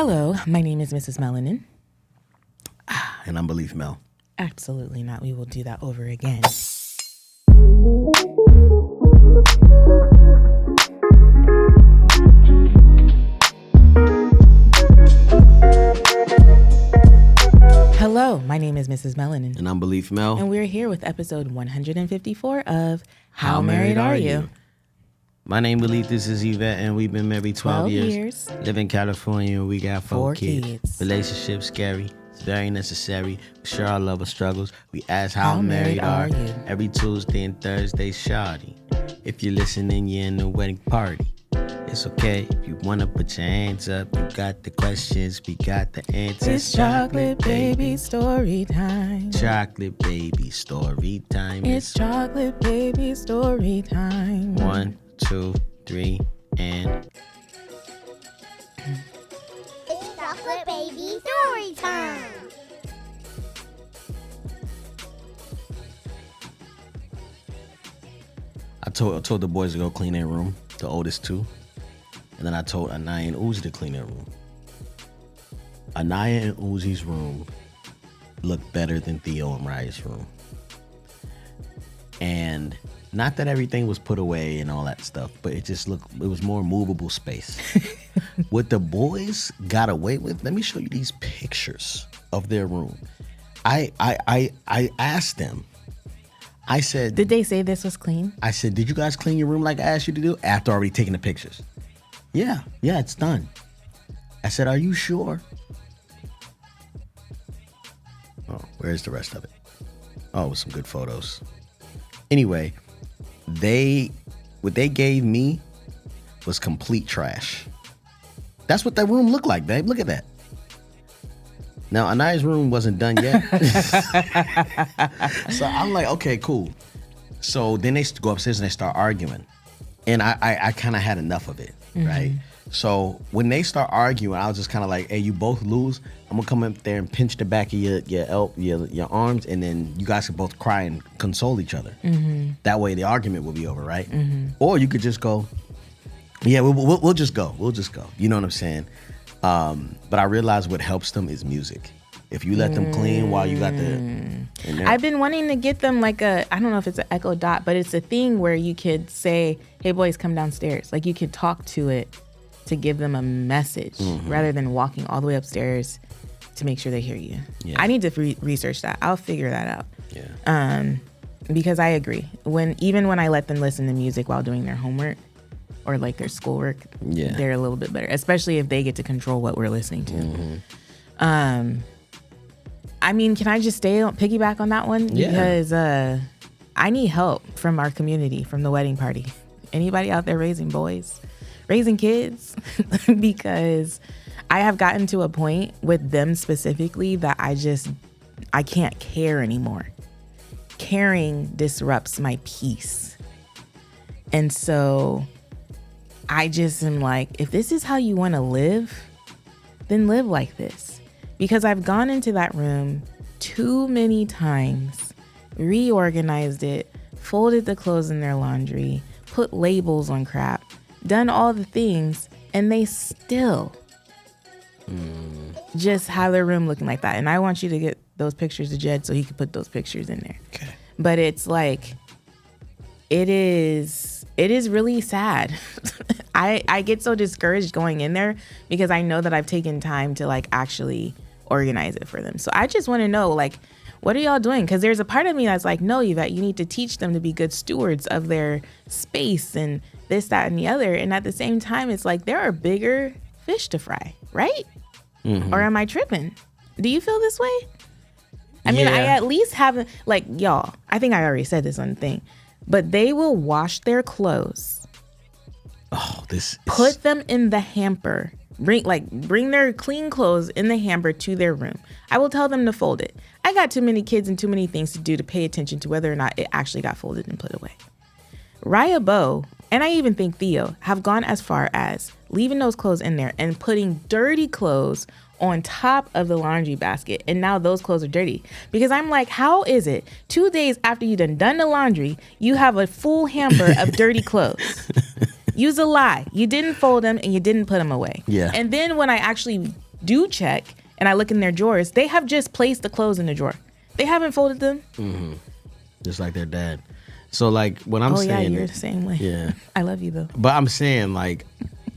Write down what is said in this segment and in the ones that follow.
Hello, my name is Mrs. Melanin. And I'm BELEAF Mel. Absolutely not. We will do that over again. Hello, my name is Mrs. Melanin. And I'm BELEAF Mel. And we're here with episode 154 of How Married Are You? My name BELEAF, this is Yvette, and we've been married 12 years. Live in California, we got four kids. Relationship scary, it's very necessary. We share our love and struggles. We ask how married are you? Every Tuesday and Thursday, shawty. If you're listening, you're in the wedding party. It's okay if you wanna put your hands up. You got the questions, we got the answers. It's chocolate baby story time. Chocolate baby story time. It's chocolate baby story time. 1, 2, 3, and it's chocolate baby story time. I told the boys to go clean their room, the oldest two. And then I told Anaya and Uzi to clean their room. Anaya and Uzi's room looked better than Theo and Raya's room. And not that everything was put away and all that stuff, but it was more movable space. What the boys got away with, let me show you these pictures of their room. I asked them, I said, did they say this was clean? I said, did you guys clean your room like I asked you to do? After already taking the pictures. Yeah, it's done. I said, are you sure? Oh, where's the rest of it? Oh, it was some good photos. Anyway, what they gave me was complete trash. That's what that room looked like, babe. Look at that. Now, Anaya's room wasn't done yet. So I'm like, okay, cool. So then they go upstairs and they start arguing. And I kind of had enough of it, right? So when they start arguing, I was just kind of like, hey, you both lose. I'm going to come up there and pinch the back of your arms, and then you guys can both cry and console each other. That way the argument will be over, right? Or you could just go, yeah, we'll just go. We'll just go. You know what I'm saying? But I realized what helps them is music. If you let them clean while you got I've been wanting to get them like I don't know if it's an Echo Dot, but it's a thing where you could say, hey boys, come downstairs. Like you could talk to it to give them a message rather than walking all the way upstairs to make sure they hear you. Yeah. I need to research that. I'll figure that out. Yeah. Because I agree. Even when I let them listen to music while doing their homework or like their schoolwork, they're a little bit better, especially if they get to control what we're listening to. I mean, can I just piggyback on that one? Yeah. Because I need help from our community, from the wedding party. Anybody out there raising kids? Because I have gotten to a point with them specifically that I can't care anymore. Caring disrupts my peace. And so I just am like, if this is how you want to live, then live like this. Because I've gone into that room too many times, reorganized it, folded the clothes in their laundry, put labels on crap, done all the things, and they still just have their room looking like that. And I want you to get those pictures to Jed so he can put those pictures in there. Okay. But it's like, it is really sad. I get so discouraged going in there because I know that I've taken time to like actually organize it for them. So I just want to know, like, what are y'all doing? Because there's a part of me that's like, no, Yvette, you need to teach them to be good stewards of their space and this, that, and the other. And at the same time, it's like there are bigger fish to fry, right? Or am I tripping? Do you feel this way? I mean, I at least have, like, y'all, I think I already said this on the thing, but they will wash their clothes. Put them in the hamper. Bring their clean clothes in the hamper to their room. I will tell them to fold it. I got too many kids and too many things to do to pay attention to whether or not it actually got folded and put away. Raya Bo, and I even think Theo, have gone as far as leaving those clothes in there and putting dirty clothes on top of the laundry basket. And now those clothes are dirty. Because I'm like, how is it 2 days after you done the laundry, you have a full hamper of dirty clothes? Use a lie. You didn't fold them and you didn't put them away. Yeah. And then when I actually do check and I look in their drawers, they have just placed the clothes in the drawer. They haven't folded them. Mm-hmm. Just like their dad. So like what I'm saying. Oh yeah, you're the same way. Yeah. I love you though. But I'm saying like,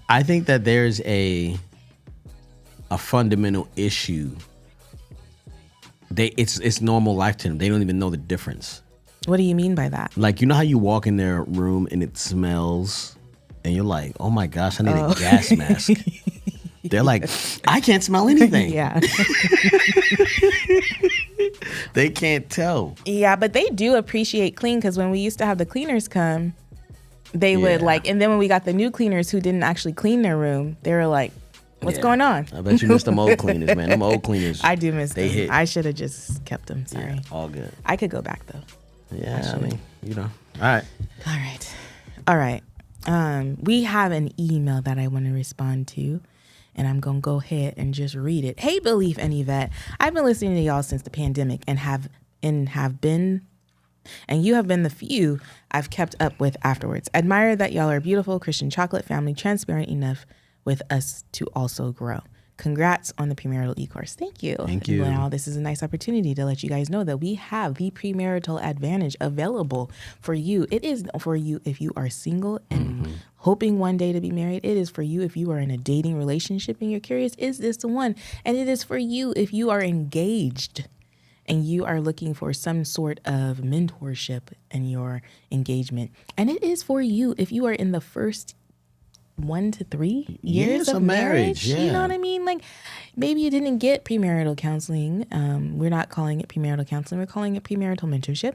I think that there's a fundamental issue. It's normal life to them. They don't even know the difference. What do you mean by that? Like, you know how you walk in their room and it smells and you're like, oh my gosh, I need a gas mask. They're like, I can't smell anything. Yeah. They can't tell. Yeah, but they do appreciate clean, because when we used to have the cleaners come, they would like, and then when we got the new cleaners who didn't actually clean their room, they were like, what's going on? I bet you miss them old cleaners, man. Them old cleaners. I do miss them. Hit. I should have just kept them. Sorry. Yeah, all good. I could go back though. Yeah, I mean, you know. All right. We have an email that I want to respond to, and I'm going to go ahead and just read it. Hey, Belief and Yvette. I've been listening to y'all since the pandemic and you have been the few I've kept up with afterwards. Admire that y'all are a beautiful Christian chocolate family, transparent enough with us to also grow. Congrats on the premarital e-course. Thank you. Thank you. Now, this is a nice opportunity to let you guys know that we have the premarital advantage available for you. It is for you if you are single and hoping one day to be married. It is for you if you are in a dating relationship and you're curious, is this the one? And it is for you if you are engaged and you are looking for some sort of mentorship in your engagement. And it is for you if you are in the first 1 to 3 years of marriage. Yeah. You know what I mean? Like, maybe you didn't get premarital counseling. We're not calling it premarital counseling. We're calling it premarital mentorship.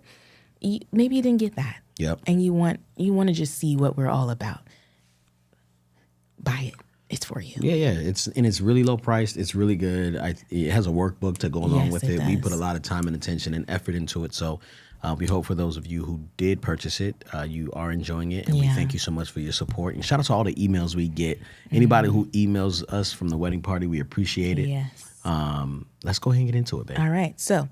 Maybe you didn't get that. Yep. And you want to just see what we're all about. Buy it. It's for you. Yeah. It's really low priced. It's really good. It has a workbook to go along with it. We put a lot of time and attention and effort into it. So we hope for those of you who did purchase it, you are enjoying it. And we thank you so much for your support. And shout out to all the emails we get. Anybody who emails us from the wedding party, we appreciate it. Yes. Let's go ahead and get into it, babe. All right. So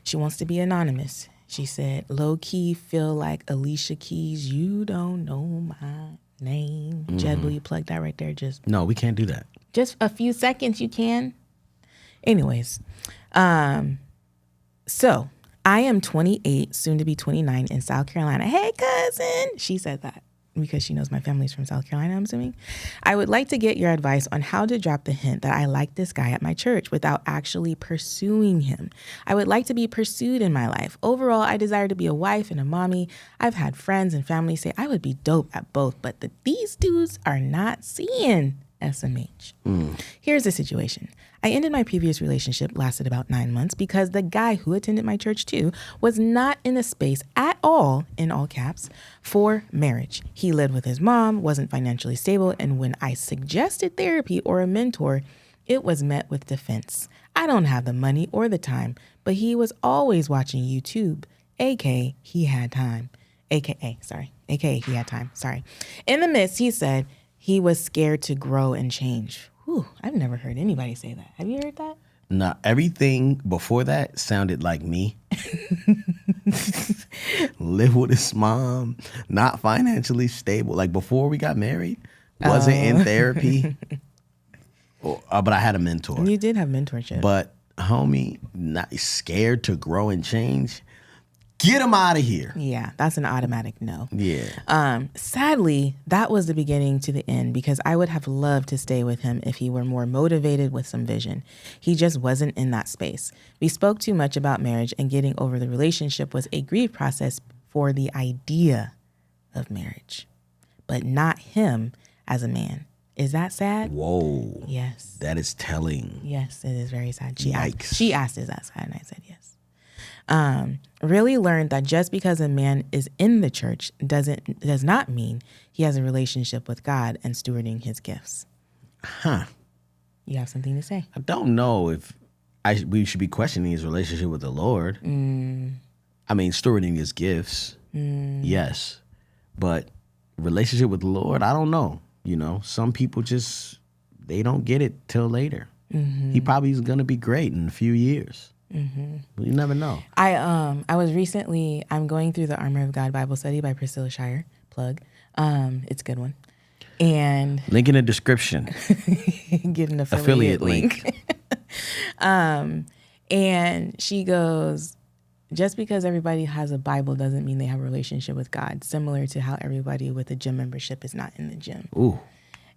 she wants to be anonymous. She said, low key feel like Alicia Keys. You don't know my name. Jed, will you plug that right there? No, we can't do that. Just a few seconds, you can. Anyways, so I am 28, soon to be 29 in South Carolina. Hey, cousin. She said that because she knows my family's from South Carolina, I'm assuming. I would like to get your advice on how to drop the hint that I like this guy at my church without actually pursuing him. I would like to be pursued in my life. Overall, I desire to be a wife and a mommy. I've had friends and family say I would be dope at both, but these dudes are not seeing SMH. Here's the situation. I ended my previous relationship, lasted about 9 months, because the guy who attended my church too was not in a space at all, in all caps, for marriage. He lived with his mom, wasn't financially stable, and when I suggested therapy or a mentor, it was met with defense. I don't have the money or the time, but he was always watching YouTube, aka he had time. AKA he had time, sorry. In the midst, he said he was scared to grow and change. Whew, I've never heard anybody say that. Have you heard that? Nah, everything before that sounded like me. Live with his mom, not financially stable. Like before we got married, wasn't in therapy. But I had a mentor. You did have mentorship. But homie, not scared to grow and change. Get him out of here. Yeah, that's an automatic no. Yeah. Sadly, that was the beginning to the end because I would have loved to stay with him if he were more motivated with some vision. He just wasn't in that space. We spoke too much about marriage, and getting over the relationship was a grief process for the idea of marriage, but not him as a man. Is that sad? Whoa. Yes. That is telling. Yes, it is very sad. She Yikes. asked, is that sad? And I said yes. Really learned that just because a man is in the church does not mean he has a relationship with God and stewarding his gifts. Huh. You have something to say? I don't know if we should be questioning his relationship with the Lord. I mean, stewarding his gifts, yes. But relationship with the Lord, I don't know. You know, some people they don't get it till later. He probably is going to be great in a few years. You never know. I'm going through the Armor of God Bible Study by Priscilla Shire. Plug. It's a good one. And link in the description. get an affiliate link. And she goes, just because everybody has a Bible doesn't mean they have a relationship with God. Similar to how everybody with a gym membership is not in the gym. Ooh.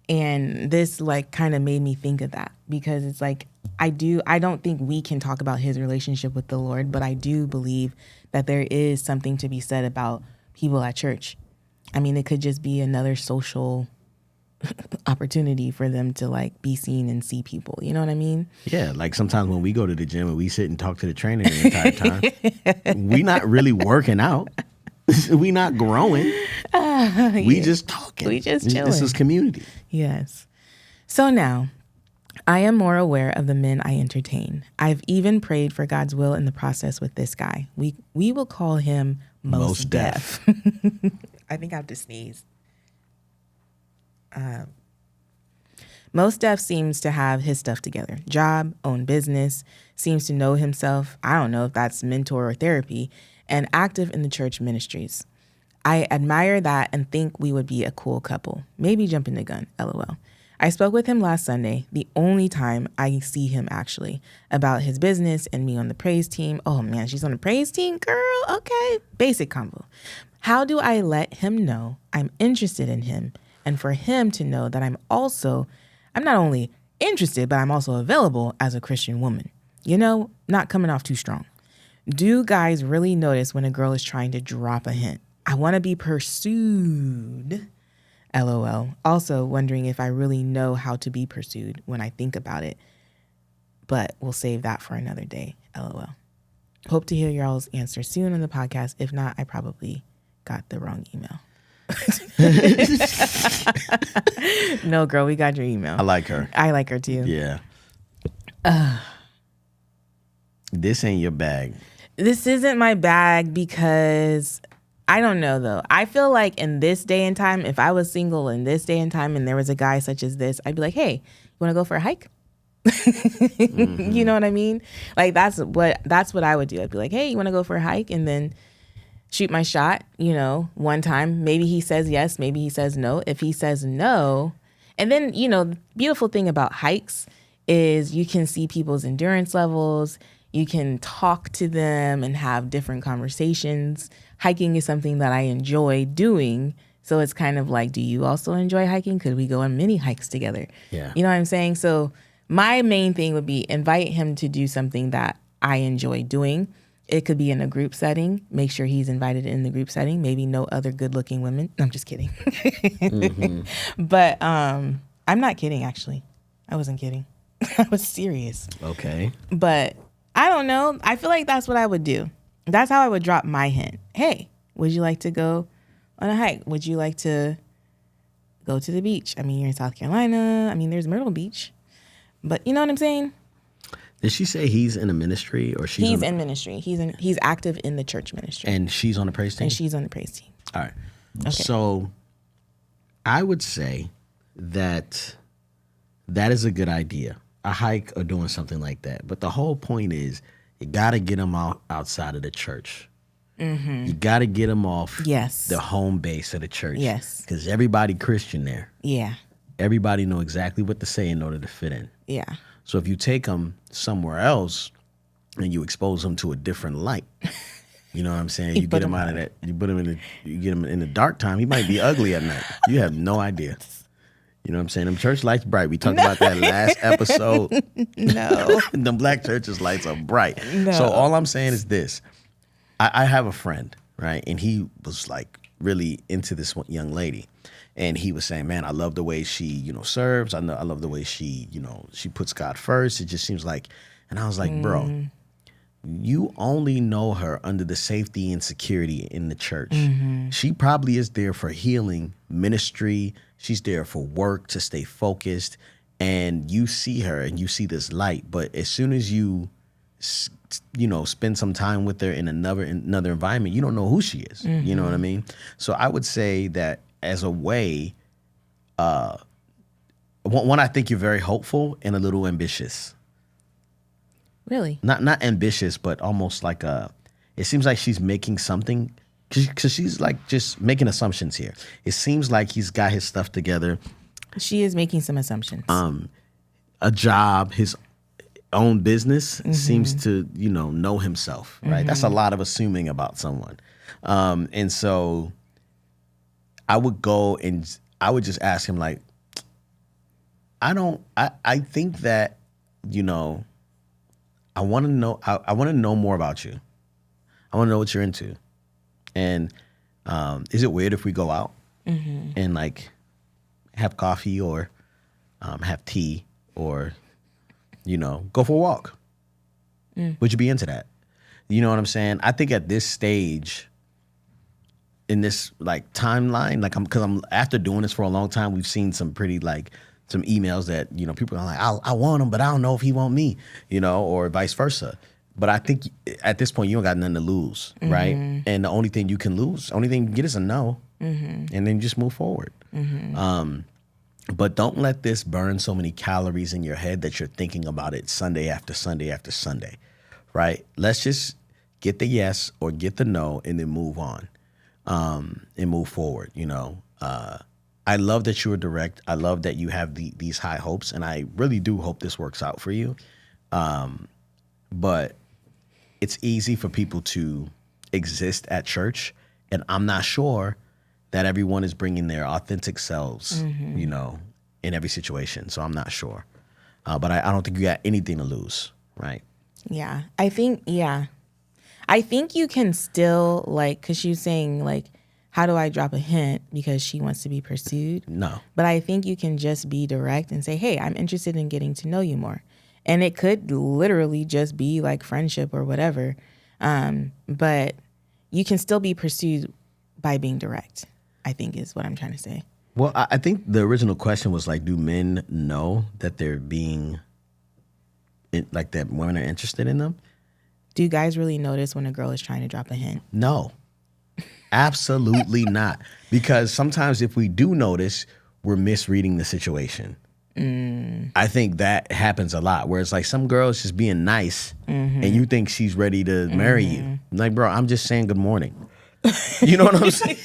And this like kind of made me think of that, because it's like, I don't think we can talk about his relationship with the Lord, but I do believe that there is something to be said about people at church. I mean, it could just be another social opportunity for them to like be seen and see people. You know what I mean? Yeah, like sometimes when we go to the gym and we sit and talk to the trainer the entire time, we not really working out. We not growing. We just talking. We just chilling. This is community. Yes. So now, I am more aware of the men I entertain. I've even prayed for God's will in the process with this guy. We will call him Most Def. I think I have to sneeze. Most Def seems to have his stuff together. Job, own business, seems to know himself. I don't know if that's mentor or therapy, and active in the church ministries. I admire that and think we would be a cool couple. Maybe jumping the gun, LOL. I spoke with him last Sunday, the only time I see him actually, about his business and me on the praise team. Oh man, she's on the praise team, girl. Okay. Basic combo. How do I let him know I'm interested in him, and for him to know that I'm not only interested, but I'm also available as a Christian woman? You know, not coming off too strong. Do guys really notice when a girl is trying to drop a hint? I want to be pursued. LOL. Also wondering if I really know how to be pursued when I think about it, but we'll save that for another day. LOL. Hope to hear y'all's answer soon on the podcast. If not, I probably got the wrong email. No, girl, we got your email. I like her. I like her too. Yeah. This ain't your bag. This isn't my bag because I don't know though. I feel like in this day and time, if I was single in this day and time and there was a guy such as this, I'd be like, hey, you want to go for a hike? Mm-hmm. You know what I mean? Like that's what I would do. I'd be like, hey, you want to go for a hike? And then shoot my shot, one time. Maybe he says yes, maybe he says no. If he says no, and then, the beautiful thing about hikes is you can see people's endurance levels. You can talk to them and have different conversations. Hiking is something that I enjoy doing. So it's kind of like, do you also enjoy hiking? Could we go on mini hikes together? Yeah. You know what I'm saying? So my main thing would be invite him to do something that I enjoy doing. It could be in a group setting. Make sure he's invited in the group setting. Maybe no other good-looking women. No, I'm just kidding. Mm-hmm. But I'm not kidding, actually. I wasn't kidding. I was serious. Okay. But I don't know. I feel like that's what I would do. That's how I would drop my hint. Hey, would you like to go on a hike? Would you like to go to the beach? I mean, you're in South Carolina. I mean, there's Myrtle Beach. But you know what I'm saying? Did she say he's in a ministry or she's He's in ministry. He's active in the church ministry. And she's on the praise team? And she's on the praise team. All right. Okay. So I would say that is a good idea. A hike or doing something like that. But the whole point is you got to get them outside of the church. Mm-hmm. You got to get them off the home base of the church. Yes. Because everybody Christian there. Yeah. Everybody know exactly what to say in order to fit in. Yeah. So if you take them somewhere else and you expose them to a different light, you know what I'm saying? You get him out of that. You put him you get him in the dark time. He might be ugly at night. You have no idea. You know what I'm saying? Them church lights bright. We talked about that last episode. No. Them black churches lights are bright. No. So all I'm saying is this. I have a friend, right? And he was like really into this young lady. And he was saying, man, I love the way she, serves. I love the way she, she puts God first. It just seems like, and I was like, bro, you only know her under the safety and security in the church. Mm-hmm. She probably is there for healing, ministry. She's there for work, to stay focused. And you see her and you see this light. But as soon as you, spend some time with her in another environment, you don't know who she is. Mm-hmm. You know what I mean? So I would say that as a way, one, I think you're very hopeful and a little ambitious. Really? Not ambitious, but almost like it seems like she's making something because she's like just making assumptions here. It seems like he's got his stuff together. She is making some assumptions. A job, his own business, seems to, know himself, right? That's a lot of assuming about someone. And so I would go and I would just ask him, like, I think that, I want to know, I want to know more about you. I want to know what you're into. And is it weird if we go out and like have coffee or have tea or, go for a walk? Would you be into that? You know what I'm saying? I think at this stage in this like timeline, like I'm after doing this for a long time, we've seen some pretty like some emails that, people are like, I want him, but I don't know if he want me, or vice versa. But I think at this point, you don't got nothing to lose, right? And the only thing you can lose, only thing you can get is a no, and then just move forward. But don't let this burn so many calories in your head that you're thinking about it Sunday after Sunday after Sunday, right? Let's just get the yes or get the no and then move on and move forward, I love that you were direct. I love that you have these high hopes, and I really do hope this works out for you. But it's easy for people to exist at church, and I'm not sure that everyone is bringing their authentic selves, in every situation. So I'm not sure. But I don't think you got anything to lose, right? Yeah. I think you can still, like, because she's saying, like, how do I drop a hint because she wants to be pursued? No. But I think you can just be direct and say, hey, I'm interested in getting to know you more. And it could literally just be like friendship or whatever. But you can still be pursued by being direct, I think is what I'm trying to say. Well, I think the original question was like, do men know that they're being, like that women are interested in them? Do guys really notice when a girl is trying to drop a hint? No. Absolutely not. Because sometimes if we do notice, we're misreading the situation. I think that happens a lot, where it's like some girl's just being nice and you think she's ready to marry you. Like, bro, I'm just saying good morning. You know what I'm saying?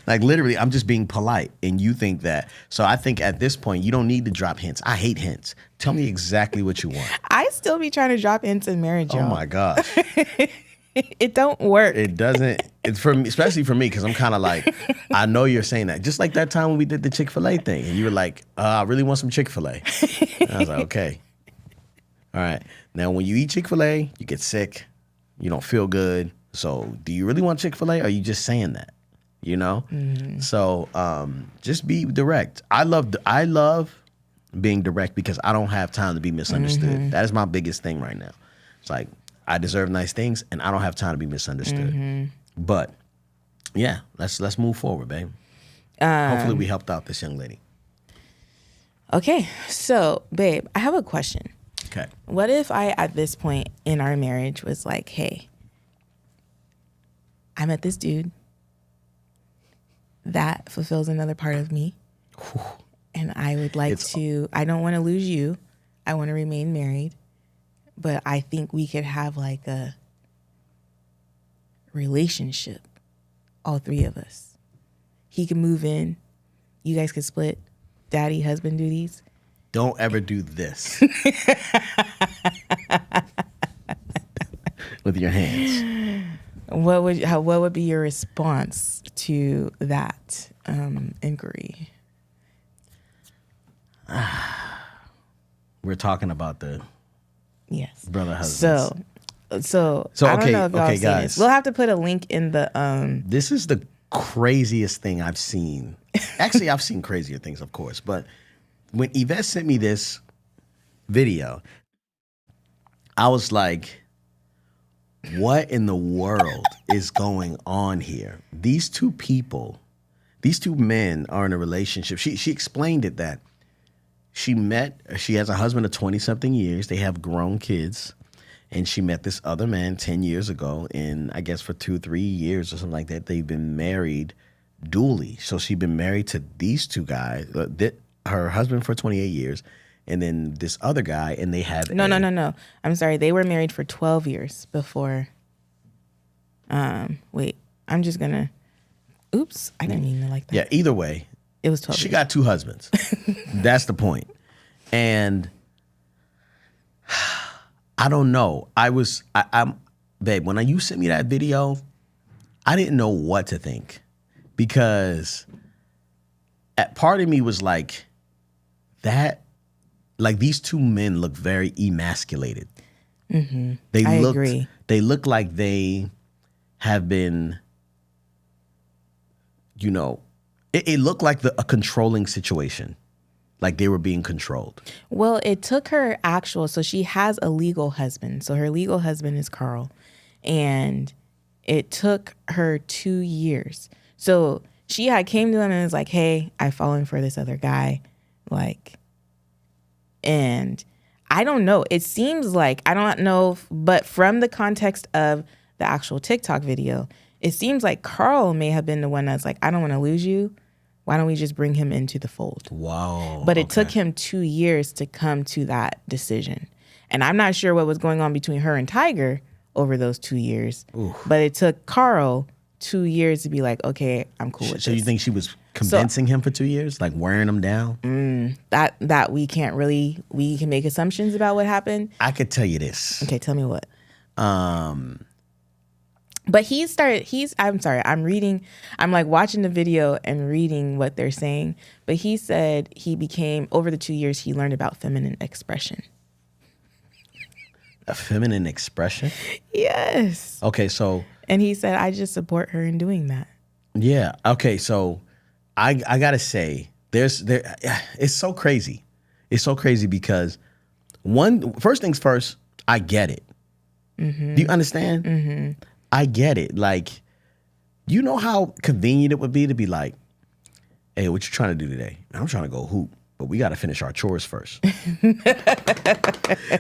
Like, literally, I'm just being polite and you think that. So I think at this point, you don't need to drop hints. I hate hints. Tell me exactly what you want. I still be trying to drop hints in marriage, y'all. Oh, my gosh. It don't work. It doesn't. It's for me, especially for me, because I'm kind of like, I know you're saying that. Just like that time when we did the Chick-fil-A thing, and you were like, I really want some Chick-fil-A. And I was like, okay. All right. Now, when you eat Chick-fil-A, you get sick. You don't feel good. So, do you really want Chick-fil-A, or are you just saying that? So, just be direct. I love being direct because I don't have time to be misunderstood. That is my biggest thing right now. It's like, I deserve nice things, and I don't have time to be misunderstood. But yeah, let's move forward, babe. Hopefully, we helped out this young lady. Okay, so babe, I have a question. Okay. What if I, at this point in our marriage, was like, hey, I met this dude that fulfills another part of me, and I would like to. I don't want to lose you. I want to remain married. But I think we could have like a relationship, all three of us. He could move in. You guys could split daddy, husband duties. Don't ever do this with your hands. What would be your response to that inquiry? We're talking about the yes brother husbands. So I don't know if y'all seen guys. this. We'll have to put a link in the. This is the craziest thing I've seen. Actually, I've seen crazier things, of course. But when Yvette sent me this video, I was like, what in the world is going on here? These two men are in a relationship. She explained it that she has a husband of 20-something years. They have grown kids. And she met this other man 10 years ago. And I guess for 2-3 years or something like that, they've been married dually. So she's been married to these two guys, her husband for 28 years, and then this other guy, and they have No. I'm sorry. They were married for 12 years before. Wait. I'm just gonna. Oops, I didn't mean to like that. Yeah, either way, It was 12 she years. got 2 husbands. That's the point. And I don't know. I'm babe, when you sent me that video, I didn't know what to think, because part of me was like, these 2 men look very emasculated. Mm-hmm. They I agree. They look like they have been, it looked like a controlling situation. Like they were being controlled. Well, it took her so she has a legal husband. So her legal husband is Carl. And it took her 2 years. So she had came to him and was like, hey, I've fallen for this other guy. And I don't know. It seems like, I don't know, but from the context of the actual TikTok video, it seems like Carl may have been the one that's like, I don't want to lose you. Why don't we just bring him into the fold? Wow. But it took him 2 years to come to that decision. And I'm not sure what was going on between her and Tiger over those 2 years. Oof. But it took Carl 2 years to be like, okay, I'm cool with this. So you think she was convincing him for 2 years? Like wearing him down? That we can't really, we can make assumptions about what happened. I could tell you this. Okay, tell me what. But I'm like watching the video and reading what they're saying. But he said over the 2 years, he learned about feminine expression. A feminine expression? Yes. Okay, so. And he said, I just support her in doing that. Yeah. Okay, so I gotta say, it's so crazy. It's so crazy because first things first, I get it. Mm-hmm. Do you understand? Mm-hmm. I get it. Like, you know how convenient it would be to be like, hey, what you trying to do today? I'm trying to go hoop, but we got to finish our chores first.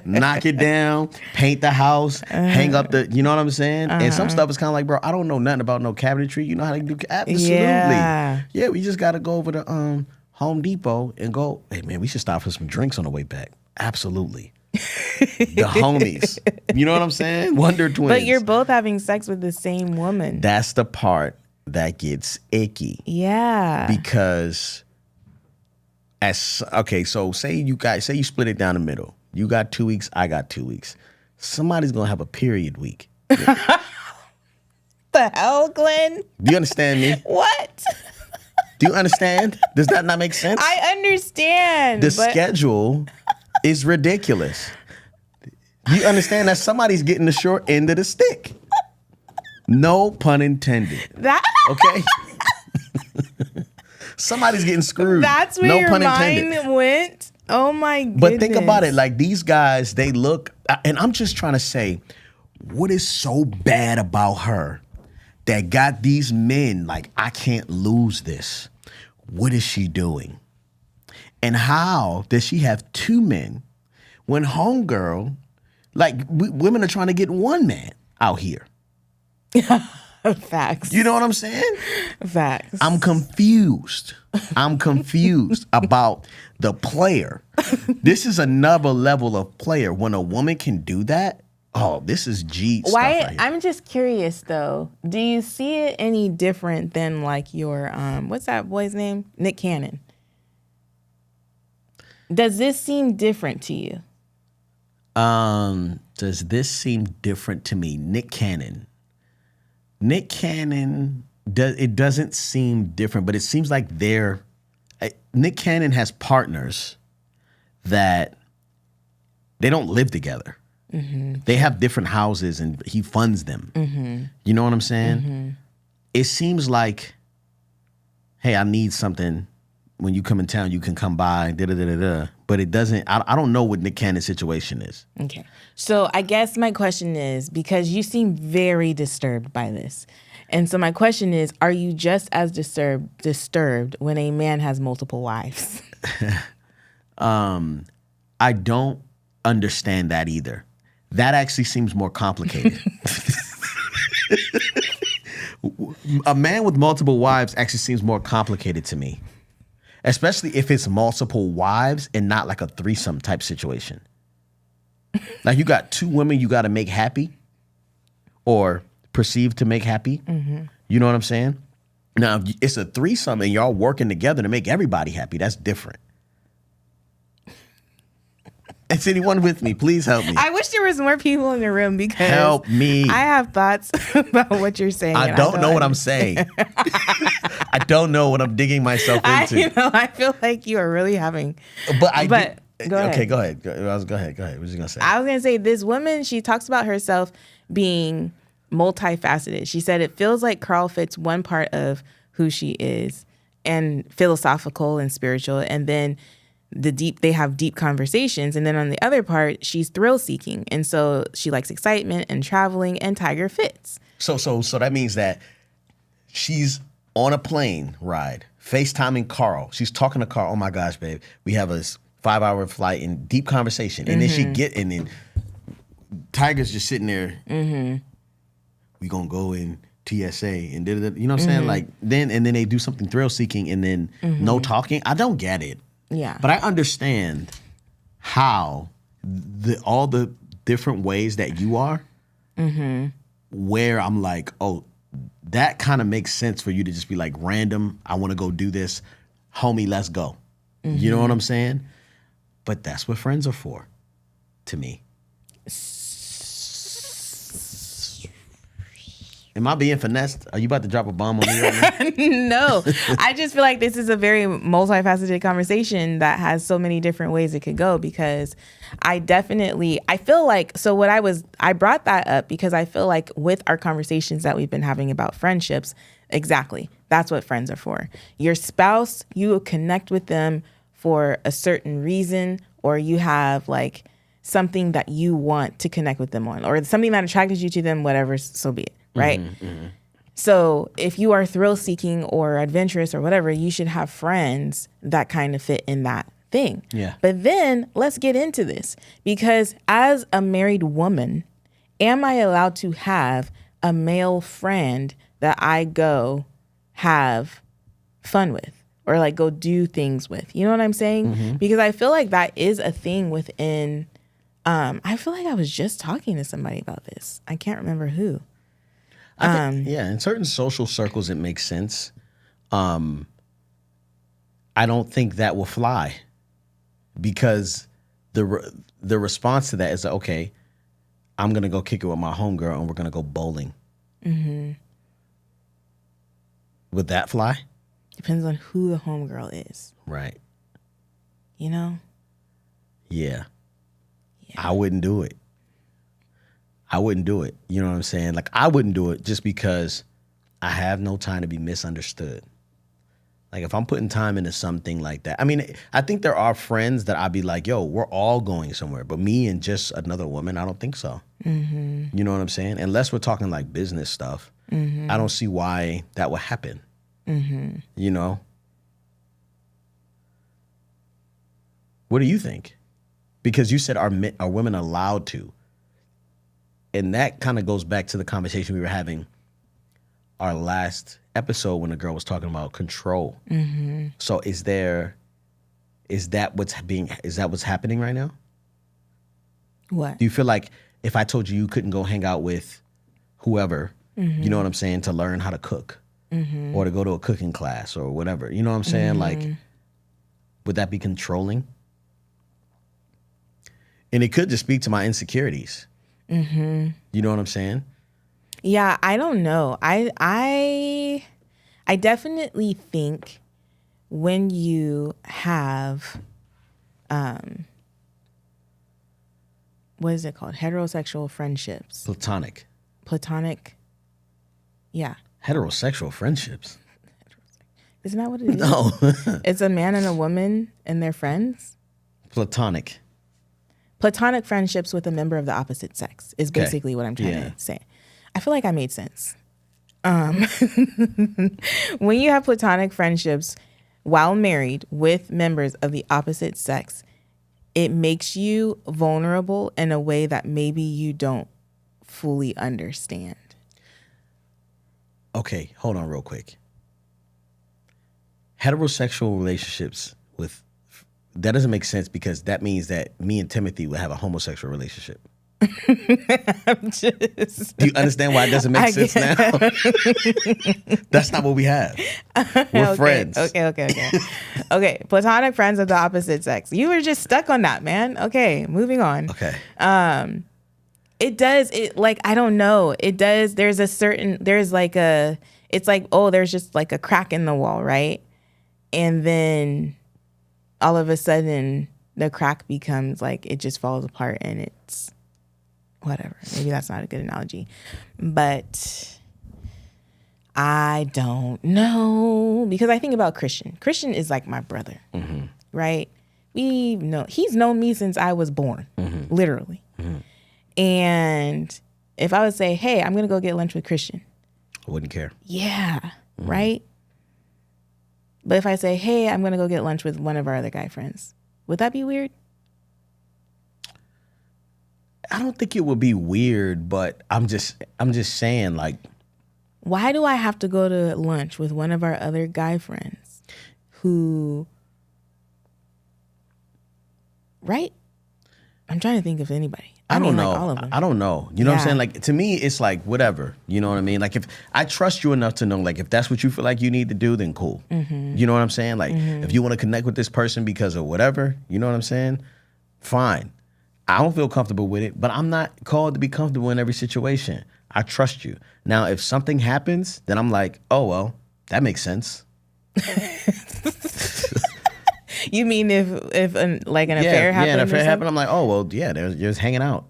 Knock it down, paint the house, hang up you know what I'm saying? And some stuff is kind of like, bro, I don't know nothing about no cabinetry. You know how to do absolutely. Yeah, we just got to go over to Home Depot and go, hey, man, we should stop for some drinks on the way back. Absolutely. The homies. You know what I'm saying? Wonder Twins. But you're both having sex with the same woman. That's the part that gets icky. Yeah. Because so say you split it down the middle. You got 2 weeks, I got 2 weeks. Somebody's gonna have a period week. The hell, Glenn? Do you understand me? What? Do you understand? Does that not make sense? I understand. The schedule is ridiculous. You understand that somebody's getting the short end of the stick. No pun intended. Okay? Somebody's getting screwed. That's where your mind went? Oh my goodness. But think about it. Like these guys, they look, and I'm just trying to say, what is so bad about her that got these men like, I can't lose this? What is she doing? And how does she have 2 men when homegirl, like women are trying to get 1 man out here? Facts. You know what I'm saying? Facts. I'm confused about the player. This is another level of player. When a woman can do that, oh, this is G stuff right here. I'm just curious though. Do you see it any different than like your what's that boy's name? Nick Cannon. Does this seem different to you? Does this seem different to me? Nick Cannon, it doesn't seem different, but it seems like Nick Cannon has partners that they don't live together. Mm-hmm. They have different houses and he funds them. Mm-hmm. You know what I'm saying? Mm-hmm. It seems like, hey, I need something. When you come in town, you can come by, da-da-da-da-da. But it doesn't, I don't know what Nick Cannon's situation is. Okay. So I guess my question is, because you seem very disturbed by this. And so my question is, are you just as disturbed when a man has multiple wives? I don't understand that either. That actually seems more complicated. A man with multiple wives actually seems more complicated to me. Especially if it's multiple wives and not like a threesome type situation. Like you got 2 women you got to make happy or perceived to make happy. Mm-hmm. You know what I'm saying? Now, if it's a threesome and y'all working together to make everybody happy, that's different. Is anyone with me? Please help me. I wish there was more people in the room because help me. I have thoughts about what you're saying. I don't know what I'm saying. I don't know what I'm digging myself into. I feel like you are really having. But go ahead. Okay, go ahead. Go ahead. What was you gonna say? I was gonna say this woman. She talks about herself being multifaceted. She said it feels like Carl fits one part of who she is, and philosophical and spiritual, and then they have deep conversations, and then on the other part she's thrill seeking, and so she likes excitement and traveling, and Tiger fits. So that means that she's on a plane ride, FaceTiming Carl. She's talking to Carl. Oh my gosh, babe, we have a 5-hour flight and deep conversation, and then then Tiger's just sitting there. We gonna go in TSA and you know what I'm saying? Like then they do something thrill seeking and then no talking. I don't get it. Yeah. But I understand how all the different ways that you are, where I'm like, oh, that kind of makes sense for you to just be like random. I want to go do this. Homie, let's go. You know what I'm saying? But that's what friends are for, to me. Am I being finessed? Are you about to drop a bomb on me right now? No. I just feel like this is a very multifaceted conversation that has so many different ways it could go, because I feel like, I brought that up because I feel like with our conversations that we've been having about friendships, exactly, that's what friends are for. Your spouse, you connect with them for a certain reason, or you have like something that you want to connect with them on, or something that attracted you to them, whatever, so be it. Right? So if you are thrill seeking or adventurous or whatever, you should have friends that kind of fit in that thing. Yeah. But then let's get into this, because as a married woman, am I allowed to have a male friend that I go have fun with or like go do things with? You know what I'm saying? Because I feel like that is a thing within, I feel like I was just talking to somebody about this. I can't remember who. I think, in certain social circles, it makes sense. I don't think that will fly, because the response to that is, okay, I'm going to go kick it with my homegirl and we're going to go bowling. Would that fly? Depends on who the homegirl is. Right. You know? Yeah. I wouldn't do it. I wouldn't do it. You know what I'm saying? Like, I wouldn't do it just because I have no time to be misunderstood. Like, if I'm putting time into something like that, I mean, I think there are friends that I'd be like, yo, we're all going somewhere. But me and just another woman, I don't think so. You know what I'm saying? Unless we're talking like business stuff, I don't see why that would happen. You know? What do you think? Because you said, are women allowed to? And that kind of goes back to the conversation we were having our last episode when the girl was talking about control. So is that what's happening right now? What? Do you feel like if I told you couldn't go hang out with whoever, you know what I'm saying, to learn how to cook or to go to a cooking class or whatever, you know what I'm saying? Like, would that be controlling? And it could just speak to my insecurities. You know what I'm saying? Yeah, I don't know. I definitely think when you have, what is it called? Heterosexual friendships. Platonic. Yeah. Heterosexual friendships. Isn't that what it is? No. It's a man and a woman and their friends. Platonic Friendships with a member of the opposite sex is basically what I'm trying to say. I feel like I made sense. When you have platonic friendships while married with members of the opposite sex, it makes you vulnerable in a way that maybe you don't fully understand. Okay, hold on real quick. Heterosexual relationships that doesn't make sense, because that means that me and Timothy would have a homosexual relationship. I'm just. Do you understand why it doesn't make sense now? That's not what we have. We're friends. Okay. Platonic friends of the opposite sex. You were just stuck on that, man. Okay, moving on. Okay. It does. It like I don't know. It does. There's like a. It's like there's just like a crack in the wall, right? And then all of a sudden the crack becomes like it just falls apart and it's whatever. Maybe that's not a good analogy, but I don't know because I think about Christian. Christian is like my brother, right? He's known me since I was born, literally. And if I would say, hey, I'm going to go get lunch with Christian. I wouldn't care. Yeah, right? But if I say, hey, I'm going to go get lunch with one of our other guy friends, would that be weird? I don't think it would be weird, but I'm just saying, like, why do I have to go to lunch with one of our other guy friends who, right? I'm trying to think of anybody. I don't know. Like all of them. I don't know. You know what I'm saying? Like, to me, it's like, whatever. You know what I mean? Like, if I trust you enough to know, like, if that's what you feel like you need to do, then cool. You know what I'm saying? Like, if you want to connect with this person because of whatever, you know what I'm saying? Fine. I don't feel comfortable with it, but I'm not called to be comfortable in every situation. I trust you. Now, if something happens, then I'm like, oh, well, that makes sense. You mean if an affair happened? Yeah, an affair happened. I'm like, oh well, yeah, they're just hanging out.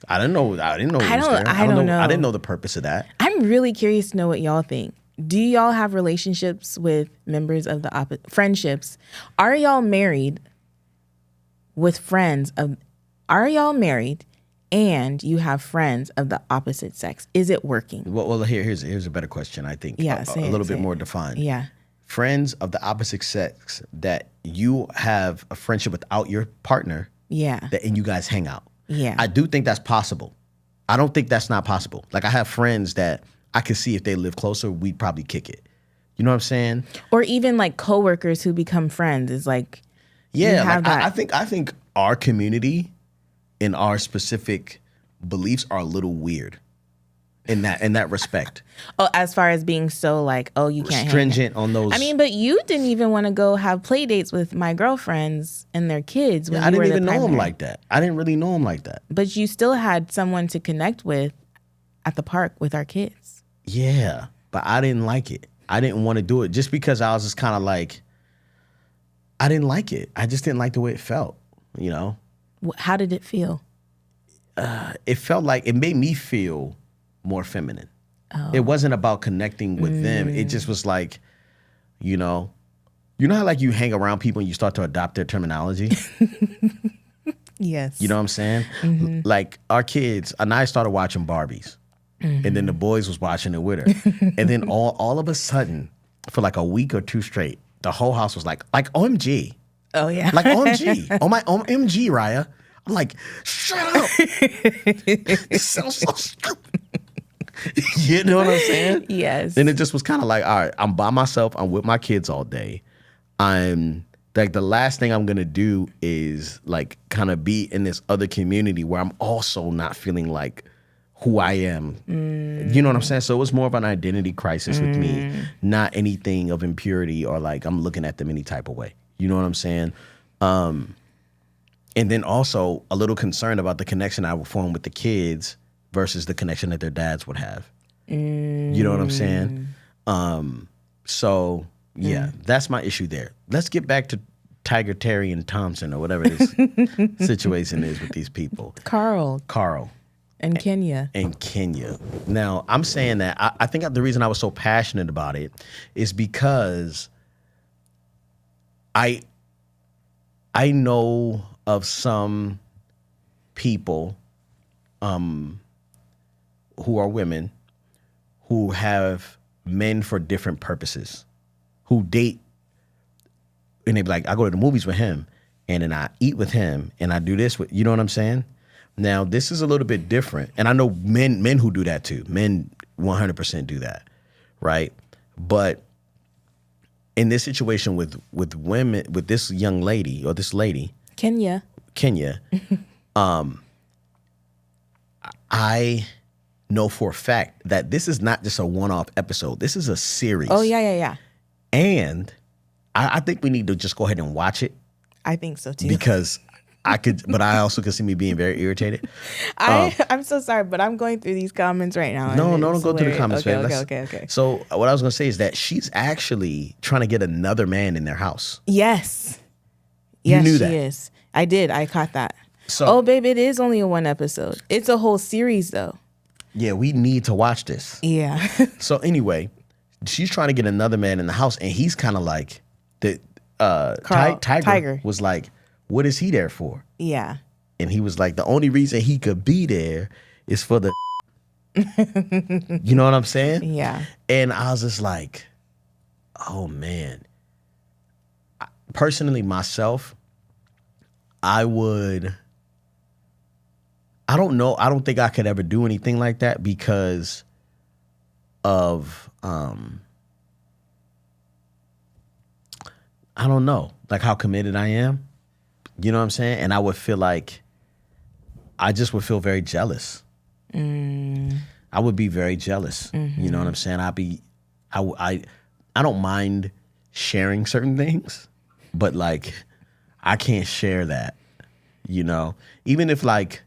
I didn't know. I didn't know. I don't know. I didn't know the purpose of that. I'm really curious to know what y'all think. Do y'all have relationships with members of the friendships? Are y'all married with friends of? Are y'all married and you have friends of the opposite sex? Is it working? Well, here's a better question. I think. Yeah, a little bit more defined. Yeah. Friends of the opposite sex that you have a friendship without your partner. Yeah. And you guys hang out. Yeah. I do think that's possible. I don't think that's not possible. Like, I have friends that I can see if they live closer, we'd probably kick it. You know what I'm saying? Or even like coworkers who become friends is like, yeah. Like, I think our community and our specific beliefs are a little weird in that respect. Oh, as far as being so like, oh, you can't stringent on those. I mean, but you didn't even want to go have play dates with my girlfriends and their kids. When I didn't even know them like that. I didn't really know them like that. But you still had someone to connect with at the park with our kids. Yeah, but I didn't like it. I didn't want to do it just because I was just kind of like, I didn't like it. I just didn't like the way it felt, you know? How did it feel? It felt like, it made me feel more feminine. Oh. It wasn't about connecting with them. It just was like, you know how like you hang around people and you start to adopt their terminology? Yes. You know what I'm saying? Mm-hmm. Like, our kids, and I started watching Barbies. Mm-hmm. And then the boys was watching it with her. And then all of a sudden, for like a week or two straight, the whole house was like OMG. Oh, yeah. Like, OMG. Oh, my OMG, Raya. I'm like, shut up. It sounds so stupid. You know what I'm saying? Yes. And it just was kind of like, all right, I'm by myself. I'm with my kids all day. I'm like, the last thing I'm going to do is like kind of be in this other community where I'm also not feeling like who I am. You know what I'm saying? So it was more of an identity crisis with me, not anything of impurity or like I'm looking at them any type of way. You know what I'm saying? And then also a little concerned about the connection I would form with the kids versus the connection that their dads would have. You know what I'm saying? So, yeah, that's my issue there. Let's get back to Tiger Terry and Thompson or whatever this situation is with these people. Carl. And Kenya. Now, I'm saying that I think the reason I was so passionate about it is because I know of some people who are women who have men for different purposes, who date, and they be like, I go to the movies with him, and then I eat with him, and I do this with, you know what I'm saying? Now, this is a little bit different, and I know men who do that too. Men 100% do that, right? But in this situation with women, with this young lady or this lady, Kenya, I know for a fact that this is not just a one-off episode. This is a series. Oh, yeah. And I think we need to just go ahead and watch it. I think so too. Because but I also can see me being very irritated. I'm so sorry, but I'm going through these comments right now. No, don't go through the comments, okay, babe. Okay. So what I was going to say is that she's actually trying to get another man in their house. Yes. You knew she that. is. I did. I caught that. So, babe, it is only a one episode. It's a whole series, though. Yeah, we need to watch this. Yeah. So anyway, she's trying to get another man in the house, and he's kind of like the Tiger was like, what is he there for? Yeah. And he was like, the only reason he could be there is for the you know what I'm saying? Yeah. And I was just like, oh man. Personally, myself, I don't know. I don't think I could ever do anything like that because of I don't know, like how committed I am. You know what I'm saying? And I would feel like I just would feel very jealous. I would be very jealous. Mm-hmm. You know what I'm saying? I don't mind sharing certain things, but like I can't share that, you know? Even if like,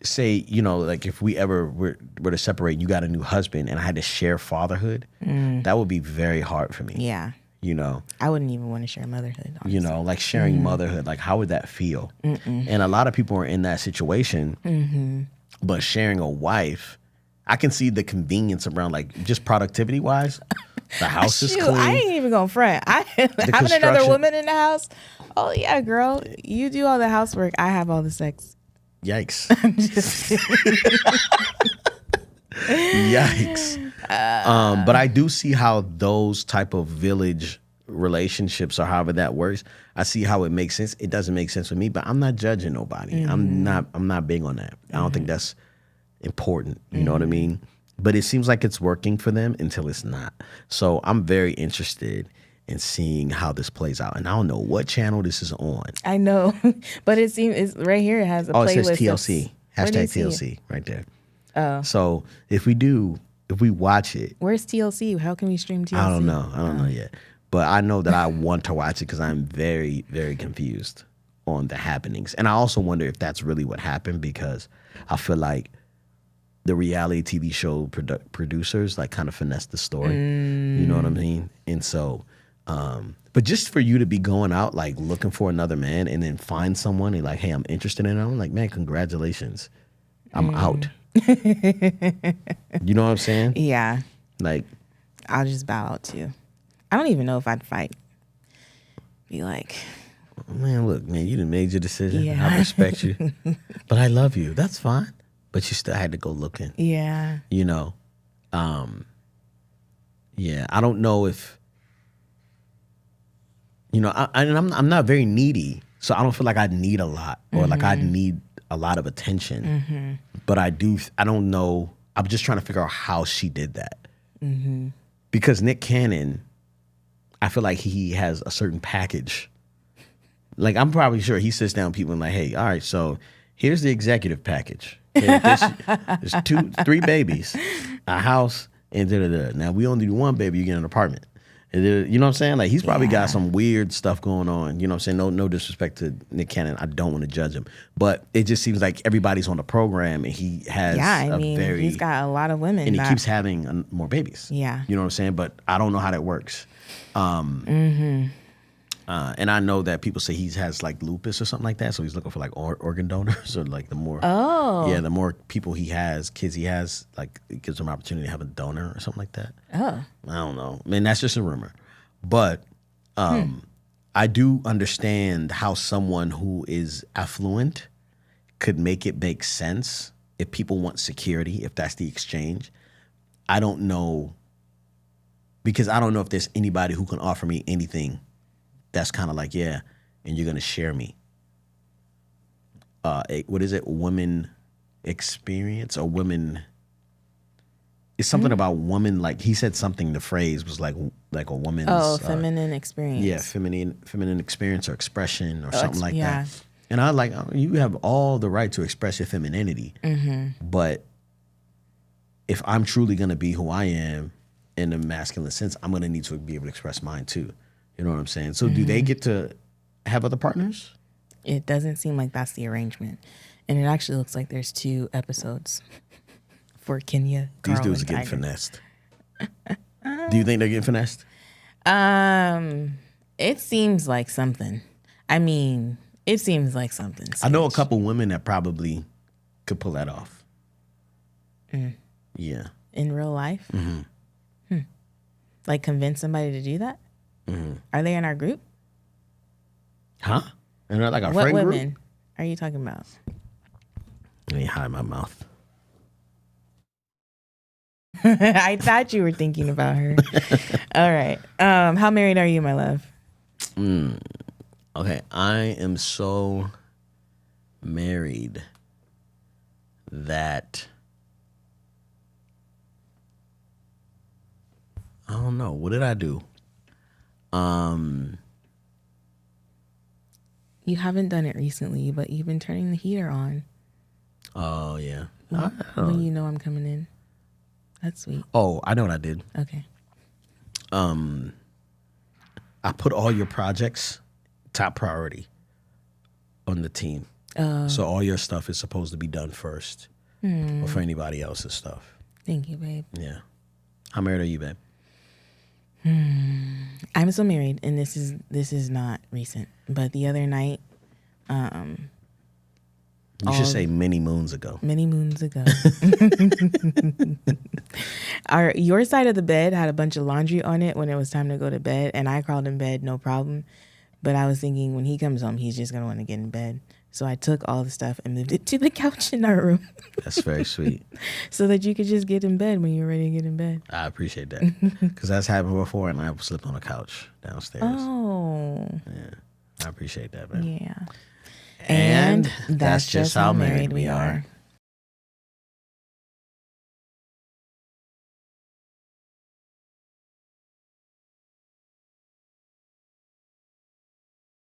say, you know, like if we ever were to separate, you got a new husband and I had to share fatherhood, that would be very hard for me. Yeah. You know, I wouldn't even want to share motherhood. Honestly. You know, like sharing motherhood, like how would that feel? And a lot of people are in that situation, but sharing a wife, I can see the convenience around like just productivity wise. The house is clean. I ain't even gonna front. Having another woman in the house. Oh yeah, girl, you do all the housework. I have all the sex. Yikes. I'm just kidding. Yikes. But I do see how those type of village relationships or however that works. I see how it makes sense. It doesn't make sense with me, but I'm not judging nobody. I'm not big on that. I don't think that's important. You know what I mean? But it seems like it's working for them until it's not. So I'm very interested in seeing how this plays out. And I don't know what channel this is on. I know. But it seems it's right here. It has a playlist. It says TLC. Hashtag TLC right there. Oh. So if we watch it. Where's TLC? How can we stream TLC? I don't know yet. But I know that I want to watch it because I'm very, very confused on the happenings. And I also wonder if that's really what happened because I feel like the reality TV show producers like kind of finessed the story. You know what I mean? And so, but just for you to be going out like looking for another man and then find someone and like, hey, I'm interested in him. I'm like, man, congratulations. I'm out. You know what I'm saying? Yeah. Like, I'll just bow out too. I don't even know if I'd fight. Be like, man, look, man, you done made your decision. Yeah. I respect you. But I love you. That's fine. But you still had to go looking. Yeah. You know? Yeah, I don't know if, you know, I'm not very needy. So I don't feel like I need a lot or like I need a lot of attention. But I don't know. I'm just trying to figure out how she did that. Because Nick Cannon, I feel like he has a certain package. Like, I'm probably sure he sits down with people and like, hey, all right, so here's the executive package. Okay, there's 3 babies, a house, and da-da-da. Now, we only do 1 baby, you get an apartment. And you know what I'm saying? Like, he's probably got some weird stuff going on. You know what I'm saying? No disrespect to Nick Cannon. I don't want to judge him. But it just seems like everybody's on the program and he has he's got a lot of women. And he keeps having more babies. Yeah. You know what I'm saying? But I don't know how that works. And I know that people say he has like lupus or something like that, so he's looking for like organ donors or like the more the more people he has, kids he has, like it gives him an opportunity to have a donor or something like that. I don't know. I mean, that's just a rumor. But I do understand how someone who is affluent could make it make sense if people want security, if that's the exchange. I don't know, because I don't know if there's anybody who can offer me anything that's kind of like, yeah, and you're going to share me. What is it? Women experience or women? It's something about woman. Like he said something. The phrase was like a woman's. Feminine experience. Yeah, feminine experience or expression or something like that. And I like, you have all the right to express your femininity. But if I'm truly going to be who I am in a masculine sense, I'm going to need to be able to express mine too. You know what I'm saying? So do they get to have other partners? It doesn't seem like that's the arrangement. And it actually looks like there's 2 episodes for Kenya. These Carl, dudes are and getting Tiger. finessed. Do you think they're getting finessed? It seems like something. I mean, it seems like something. I know a couple women that probably could pull that off. Yeah. In real life? Like convince somebody to do that? Are they in our group? Huh? And they're like our What friend women group? are you talking about? Let me hide my mouth. I thought you were thinking about her. All right. How married are you, my love? Okay, I am so married that I don't know. What did I do? You haven't done it recently, but you've been turning the heater on Oh yeah. when you know I'm coming in. That's sweet. Oh, I know what I did. Okay. I put all your projects top priority on the team. So all your stuff is supposed to be done first before anybody else's stuff. Thank you, babe. Yeah. How married are you, babe? I'm still married, and this is not recent. But the other night, You should say many moons ago. many moons ago, your side of the bed had a bunch of laundry on it when it was time to go to bed, and I crawled in bed, no problem. But I was thinking when he comes home, he's just gonna want to get in bed. So I took all the stuff and moved it to the couch in our room That's very sweet. so that you could just get in bed when you're ready to get in bed. I appreciate that. Because that's happened before, and I slept on a couch downstairs. Oh, Yeah. I appreciate that, man. yeah. And that's just how married we are.